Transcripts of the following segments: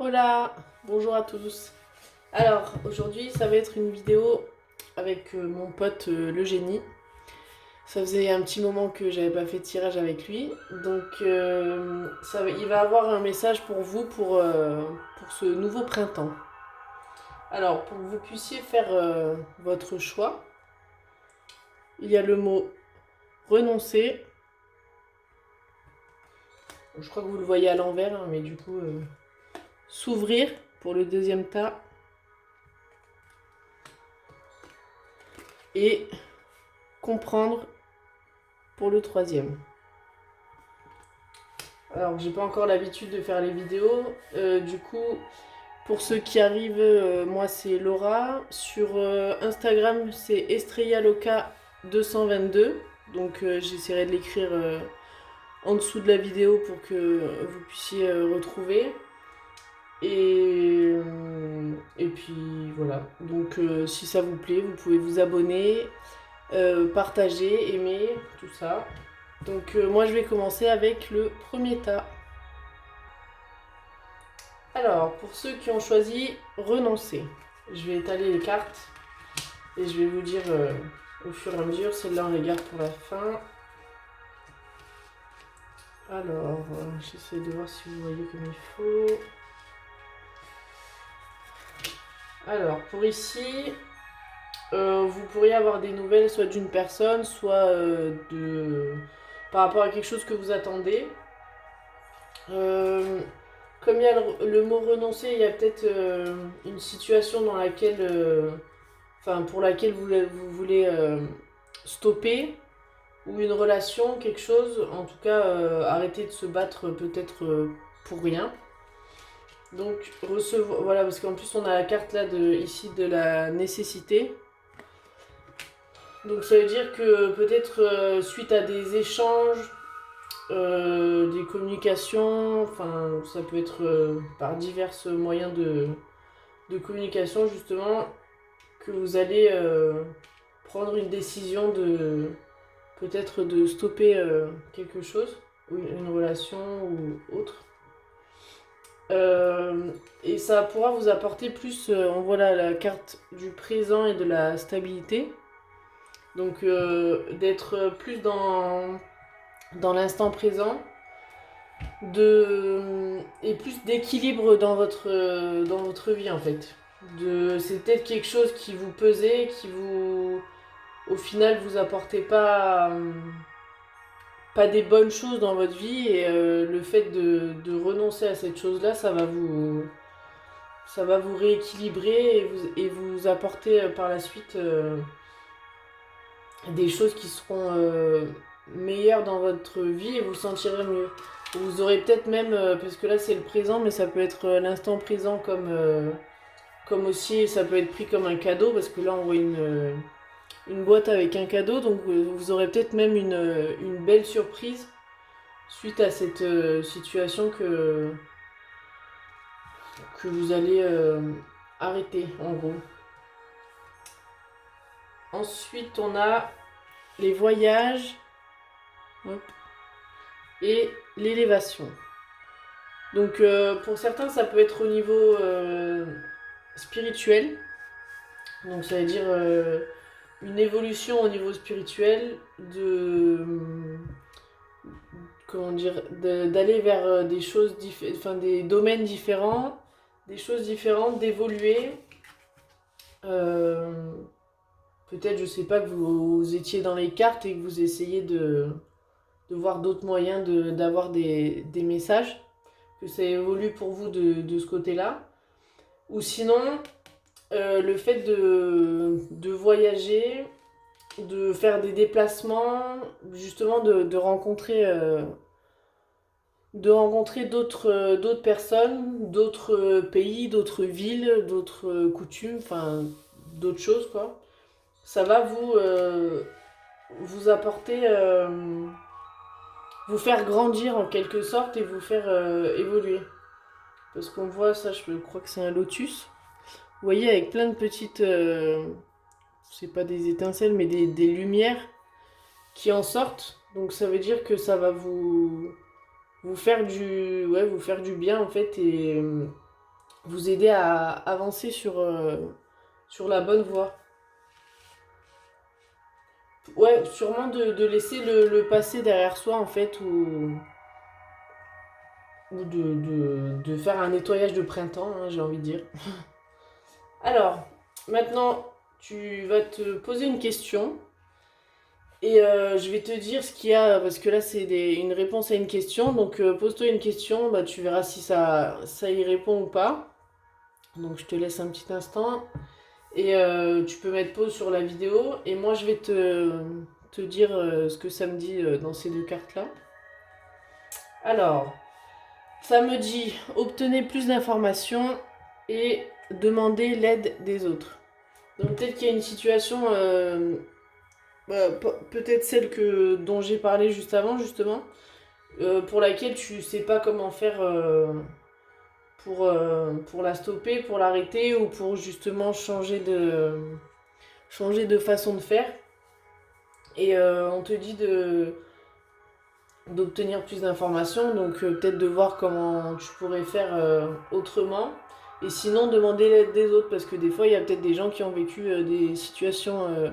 Hola, bonjour à tous. Alors aujourd'hui ça va être une vidéo avec mon pote le génie. Ça faisait un petit moment que j'avais pas fait de tirage avec lui, donc il va avoir un message pour vous pour ce nouveau printemps. Alors pour que vous puissiez faire votre choix, il y a le mot renoncer. Je crois que vous le voyez à l'envers, hein, mais du coup s'ouvrir pour le deuxième tas et comprendre pour le troisième. Alors, j'ai pas encore l'habitude de faire les vidéos. Du coup, pour ceux qui arrivent, moi c'est Laura. Sur Instagram, c'est estrellaloca222. Donc, j'essaierai de l'écrire en dessous de la vidéo pour que vous puissiez retrouver. Et puis voilà. Donc, si ça vous plaît, vous pouvez vous abonner, partager, aimer, tout ça. Donc, moi je vais commencer avec le premier tas. Alors, pour ceux qui ont choisi renoncer, je vais étaler les cartes et je vais vous dire au fur et à mesure. Celle-là, on les garde pour la fin. Alors, j'essaie de voir si vous voyez comme il faut. Alors, pour ici, vous pourriez avoir des nouvelles soit d'une personne, soit par rapport à quelque chose que vous attendez. Euh, Comme il y a le mot renoncer, il y a peut-être une situation dans laquelle pour laquelle vous voulez stopper, ou une relation, quelque chose, en tout cas arrêter de se battre peut-être pour rien. Donc recevoir, voilà, parce qu'en plus on a la carte là ici de la nécessité. Donc ça veut dire que peut-être suite à des échanges, des communications, enfin ça peut être par divers moyens de communication justement, que vous allez prendre une décision de peut-être de stopper quelque chose, ou une relation ou autre. Et ça pourra vous apporter plus, on voit là la carte du présent et de la stabilité. Donc d'être plus dans l'instant présent, et plus d'équilibre dans votre vie en fait. C'est peut-être quelque chose qui vous pesait, qui vous, au final, vous apportez pas des bonnes choses dans votre vie, et le fait de renoncer à cette chose-là, ça va vous rééquilibrer et vous apporter par la suite des choses qui seront meilleures dans votre vie et vous sentirez mieux. Vous aurez peut-être même, parce que là c'est le présent, mais ça peut être l'instant présent comme aussi, ça peut être pris comme un cadeau, parce que là on voit une boîte avec un cadeau, donc vous aurez peut-être même une belle surprise suite à cette situation que vous allez arrêter en gros. Ensuite on a les voyages, hop, et l'élévation. Donc pour certains ça peut être au niveau spirituel, donc ça veut dire une évolution au niveau spirituel, comment dire, d'aller vers des choses enfin des domaines différents, des choses différentes, d'évoluer. Euh, Peut-être, je sais pas, que vous étiez dans les cartes et que vous essayez de voir d'autres moyens d'avoir des messages, que ça évolue pour vous de ce côté-là. Ou sinon, le fait de voyager, de faire des déplacements, justement de rencontrer d'autres personnes, d'autres pays, d'autres villes, d'autres coutumes, enfin d'autres choses quoi. Ça va vous apporter, vous faire grandir en quelque sorte et vous faire évoluer. Parce qu'on voit ça, je crois que c'est un lotus. Vous voyez, avec plein de petites, c'est pas des étincelles, mais des lumières qui en sortent. Donc ça veut dire que ça va vous faire du bien en fait, vous aider à avancer sur la bonne voie. Ouais, sûrement de laisser le passé derrière soi en fait, ou de faire un nettoyage de printemps, hein, j'ai envie de dire. Alors, maintenant, tu vas te poser une question et je vais te dire ce qu'il y a, parce que là c'est une réponse à une question, donc pose-toi une question, bah, tu verras si ça y répond ou pas. Donc je te laisse un petit instant et tu peux mettre pause sur la vidéo et moi je vais te dire ce que ça me dit dans ces deux cartes-là. Alors, ça me dit obtenez plus d'informations et demandez l'aide des autres. Donc peut-être qu'il y a une situation, peut-être celle dont j'ai parlé juste avant justement, pour laquelle tu sais pas comment faire pour la stopper, pour l'arrêter ou pour justement changer de façon de faire. Et on te dit d'obtenir plus d'informations, donc peut-être de voir comment tu pourrais faire autrement. Et sinon, demander l'aide des autres, parce que des fois, il y a peut-être des gens qui ont vécu des situations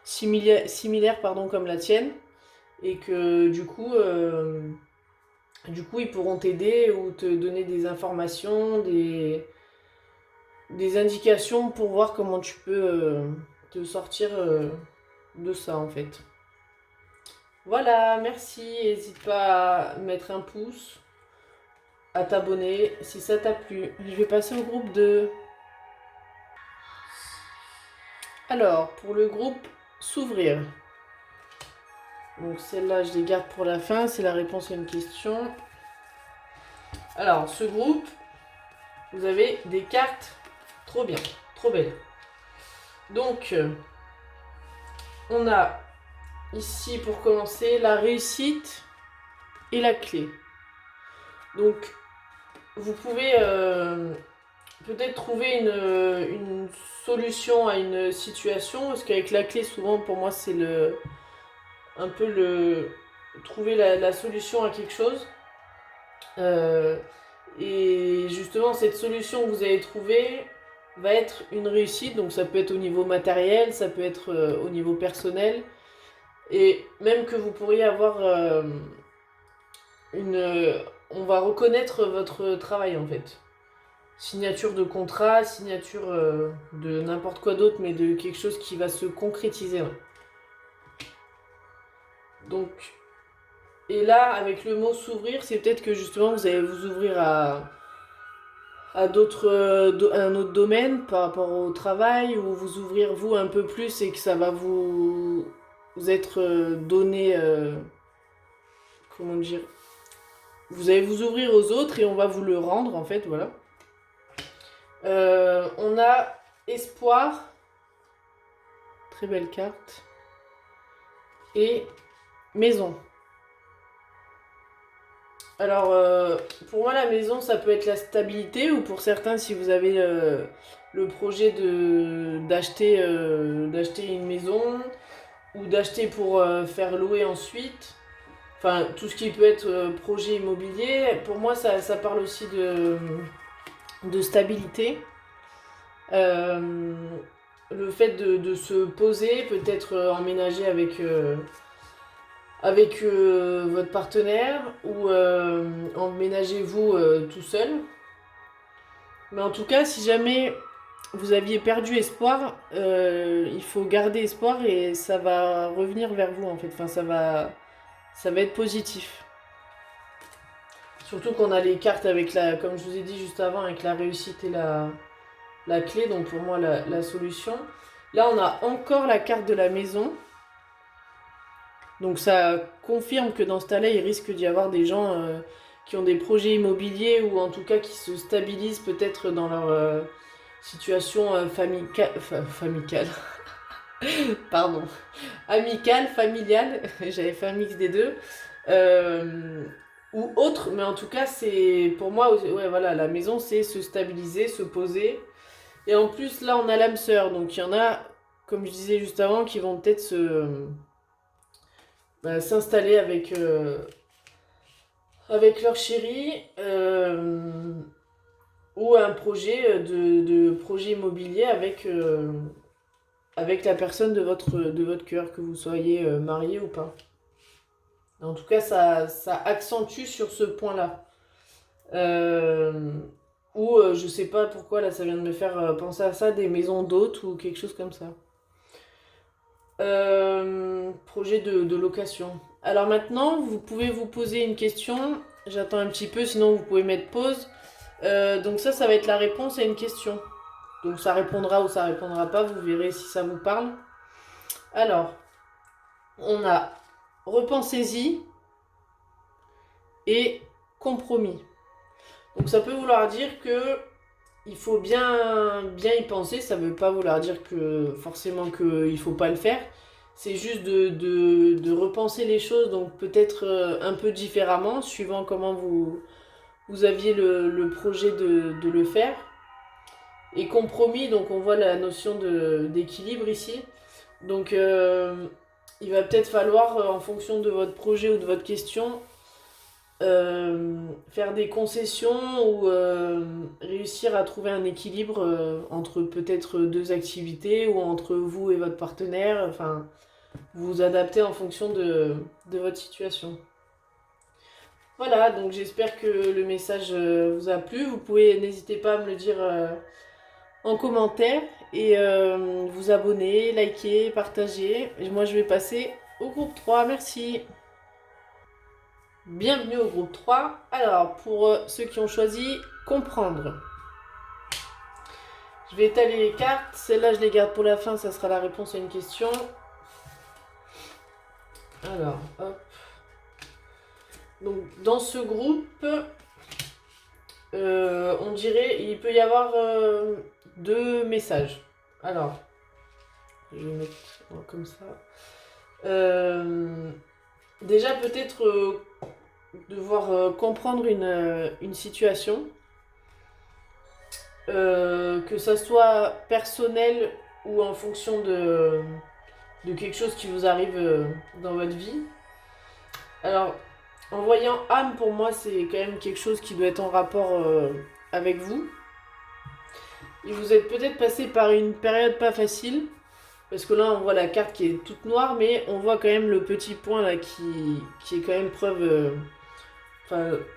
similaires pardon, comme la tienne, et que du coup ils pourront t'aider ou te donner des informations, des indications pour voir comment tu peux te sortir de ça en fait. Voilà, merci. N'hésite pas à mettre un pouce, à t'abonner si ça t'a plu. Je vais passer au groupe 2. Alors, pour le groupe s'ouvrir. Donc celle-là, je les garde pour la fin. C'est la réponse à une question. Alors, ce groupe, vous avez des cartes trop bien, trop belles. Donc, on a ici, pour commencer, la réussite et la clé. Donc, vous pouvez peut-être trouver une solution à une situation, parce qu'avec la clé, souvent, pour moi, c'est un peu trouver la solution à quelque chose. Et justement, cette solution que vous avez trouvée va être une réussite, donc ça peut être au niveau matériel, ça peut être au niveau personnel, et même que vous pourriez avoir on va reconnaître votre travail en fait. Signature de contrat, signature de n'importe quoi d'autre, mais de quelque chose qui va se concrétiser. Ouais. Donc, et là, avec le mot s'ouvrir, c'est peut-être que justement vous allez vous ouvrir à un autre domaine par rapport au travail, ou vous ouvrir vous un peu plus et que ça va vous être donné, comment dire, vous allez vous ouvrir aux autres et on va vous le rendre en fait, voilà. On a espoir, très belle carte, et maison. Alors, pour moi, la maison, ça peut être la stabilité, ou pour certains, si vous avez le projet d'acheter une maison, ou d'acheter pour faire louer ensuite, enfin, tout ce qui peut être projet immobilier, pour moi, ça parle aussi de stabilité. Le fait de se poser, peut-être emménager avec votre partenaire, ou emménagez-vous tout seul. Mais en tout cas, si jamais vous aviez perdu espoir, il faut garder espoir et ça va revenir vers vous en fait. Enfin, ça va être positif. Surtout qu'on a les cartes avec comme je vous ai dit juste avant, avec la réussite et la clé, donc pour moi la solution. Là, on a encore la carte de la maison. Donc ça confirme que dans ce tas-là, il risque d'y avoir des gens qui ont des projets immobiliers, ou en tout cas qui se stabilisent peut-être dans leur situation familiale. Pardon. Amicale, familiale. J'avais fait un mix des deux. Ou autre, mais en tout cas, c'est pour moi, ouais, voilà, la maison, c'est se stabiliser, se poser. Et en plus, là, on a l'âme sœur. Donc il y en a, comme je disais juste avant, qui vont peut-être s'installer avec leur chéri, ou un projet de projet immobilier avec la personne de votre cœur, que vous soyez marié ou pas. En tout cas, ça accentue sur ce point-là. Euh, je sais pas pourquoi, là, ça vient de me faire penser à ça, des maisons d'hôtes ou quelque chose comme ça. Projet de location. Alors maintenant, vous pouvez vous poser une question. J'attends un petit peu, sinon vous pouvez mettre pause. Donc ça va être la réponse à une question. Donc ça répondra ou ça répondra pas, vous verrez si ça vous parle. Alors, on a repensez-y et compromis. Donc ça peut vouloir dire que il faut bien y penser. Ça veut pas vouloir dire que forcément qu'il faut pas le faire. C'est juste de repenser les choses, donc peut-être un peu différemment, suivant comment vous aviez le projet de le faire. Et compromis, donc on voit la notion d'équilibre ici. Donc il va peut-être falloir, en fonction de votre projet ou de votre question, faire des concessions ou réussir à trouver un équilibre entre peut-être deux activités ou entre vous et votre partenaire. Enfin, vous adapter en fonction de votre situation. Voilà, donc j'espère que le message vous a plu. Vous pouvez, n'hésitez pas à me le dire en commentaire et vous abonner, liker, partager. Et moi, je vais passer au groupe 3. Merci. Bienvenue au groupe 3. Alors, pour ceux qui ont choisi comprendre, je vais étaler les cartes. Celles-là, je les garde pour la fin. Ça sera la réponse à une question. Alors, hop. Donc, dans ce groupe, on dirait il peut y avoir deux messages. Alors, je vais mettre comme ça. Déjà, peut-être devoir comprendre une situation, que ça soit personnel ou en fonction de quelque chose qui vous arrive dans votre vie. Alors, en voyant âme, pour moi, c'est quand même quelque chose qui doit être en rapport avec vous. Et vous êtes peut-être passé par une période pas facile, parce que là, on voit la carte qui est toute noire, mais on voit quand même le petit point là qui est quand même preuve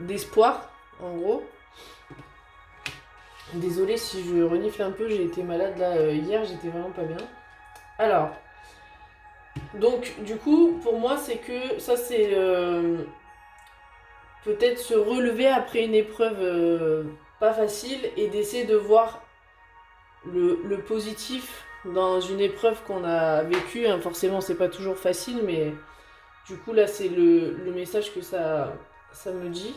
d'espoir, en gros. Désolée si je renifle un peu, j'ai été malade là hier, j'étais vraiment pas bien. Alors, donc du coup, pour moi, c'est que ça, c'est peut-être se relever après une épreuve pas facile et d'essayer de voir le positif dans une épreuve qu'on a vécue. Hein. Forcément, c'est pas toujours facile, mais du coup, là, c'est le message que ça me dit.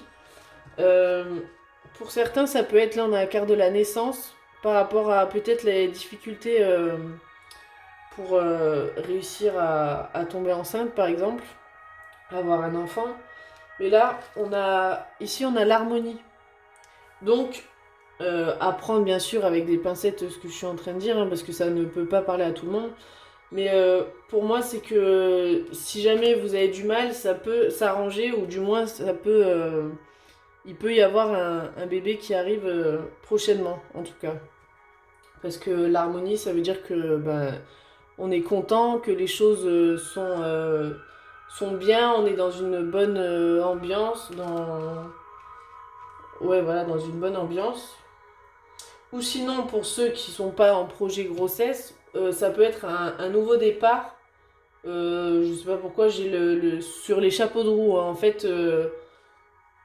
Pour certains, ça peut être là, on a la carte de la naissance par rapport à peut-être les difficultés pour réussir à tomber enceinte, par exemple, avoir un enfant. Mais là, ici, on a l'harmonie. Donc, à prendre bien sûr avec des pincettes ce que je suis en train de dire, hein, parce que ça ne peut pas parler à tout le monde. Mais pour moi, c'est que si jamais vous avez du mal, ça peut s'arranger, ou du moins, il peut y avoir un bébé qui arrive prochainement, en tout cas. Parce que l'harmonie, ça veut dire que on est content, que les choses sont bien, on est dans une bonne ambiance, ouais, voilà, dans une bonne ambiance. Ou sinon, pour ceux qui sont pas en projet grossesse, ça peut être un nouveau départ. Je sais pas pourquoi j'ai sur les chapeaux de roue. Hein. En fait,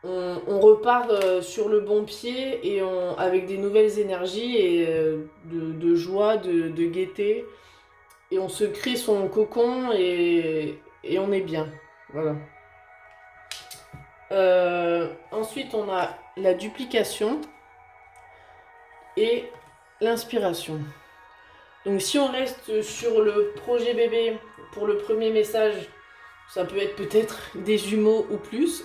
on repart sur le bon pied et avec des nouvelles énergies et de joie, de gaieté. Et on se crée son cocon et on est bien. Voilà. Ensuite, on a la duplication et l'inspiration. Donc si on reste sur le projet bébé, pour le premier message, ça peut être peut-être des jumeaux ou plus.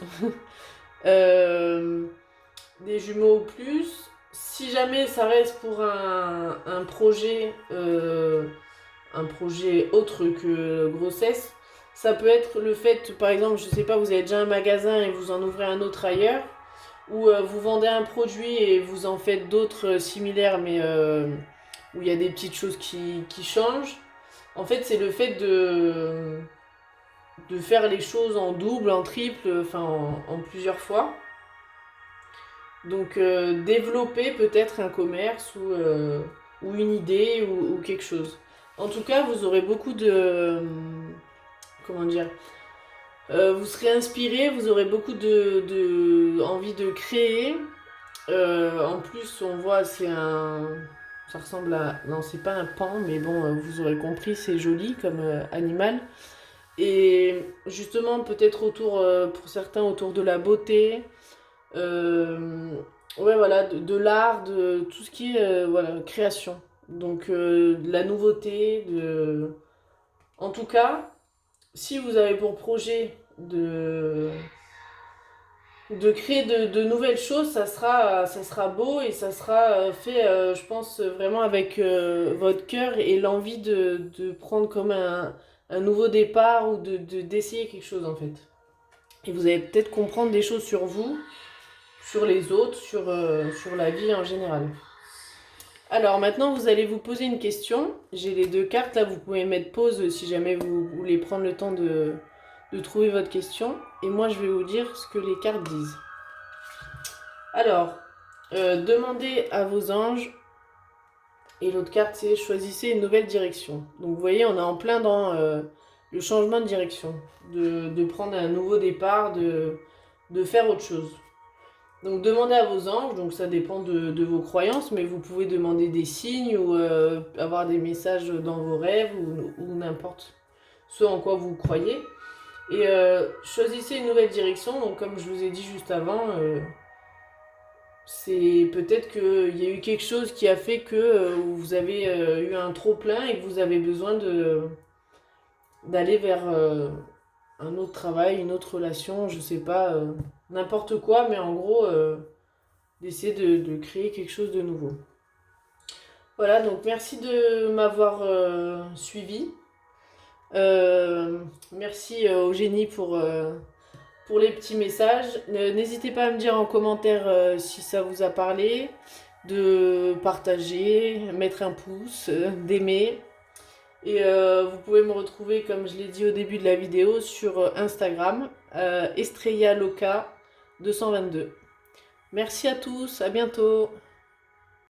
Des jumeaux ou plus. Si jamais ça reste pour un projet autre que grossesse, ça peut être le fait, par exemple, je sais pas, vous avez déjà un magasin et vous en ouvrez un autre ailleurs. où vous vendez un produit et vous en faites d'autres similaires, mais où il y a des petites choses qui changent. En fait, c'est le fait de faire les choses en double, en triple, enfin en plusieurs fois. Donc développer peut-être un commerce ou une idée ou quelque chose. En tout cas, vous aurez beaucoup de... comment dire, vous serez inspiré, vous aurez beaucoup envie de créer. En plus, on voit, c'est un... Ça ressemble à... Non, c'est pas un pan, mais bon, vous aurez compris, c'est joli comme animal. Et justement, peut-être autour, pour certains, autour de la beauté. Euh, ouais, voilà, de l'art, de tout ce qui est voilà, création. Donc, de la nouveauté, de... En tout cas, si vous avez pour projet de créer de nouvelles choses, ça sera beau et ça sera fait, je pense, vraiment avec votre cœur et l'envie de prendre comme un nouveau départ ou d'essayer quelque chose en fait. Et vous allez peut-être comprendre des choses sur vous, sur les autres, sur la vie en général. Alors maintenant, vous allez vous poser une question. J'ai les deux cartes là, vous pouvez mettre pause si jamais vous voulez prendre le temps de trouver votre question. Et moi, je vais vous dire ce que les cartes disent. Alors, demandez à vos anges. Et l'autre carte, c'est choisissez une nouvelle direction. Donc vous voyez, on est en plein dans le changement de direction. De prendre un nouveau départ, de faire autre chose. Donc demandez à vos anges, donc ça dépend de vos croyances, mais vous pouvez demander des signes ou avoir des messages dans vos rêves ou n'importe ce en quoi vous croyez. Et choisissez une nouvelle direction, donc comme je vous ai dit juste avant, c'est peut-être qu'il y a eu quelque chose qui a fait que vous avez eu un trop-plein et que vous avez besoin d'aller vers un autre travail, une autre relation, je sais pas, n'importe quoi, mais en gros, d'essayer de créer quelque chose de nouveau. Voilà, donc merci de m'avoir suivi. Merci au génie pour les petits messages. N'hésitez pas à me dire en commentaire si ça vous a parlé, de partager, mettre un pouce, d'aimer. Et vous pouvez me retrouver, comme je l'ai dit au début de la vidéo, sur Instagram, Estrella Loca 222. Merci à tous, à bientôt.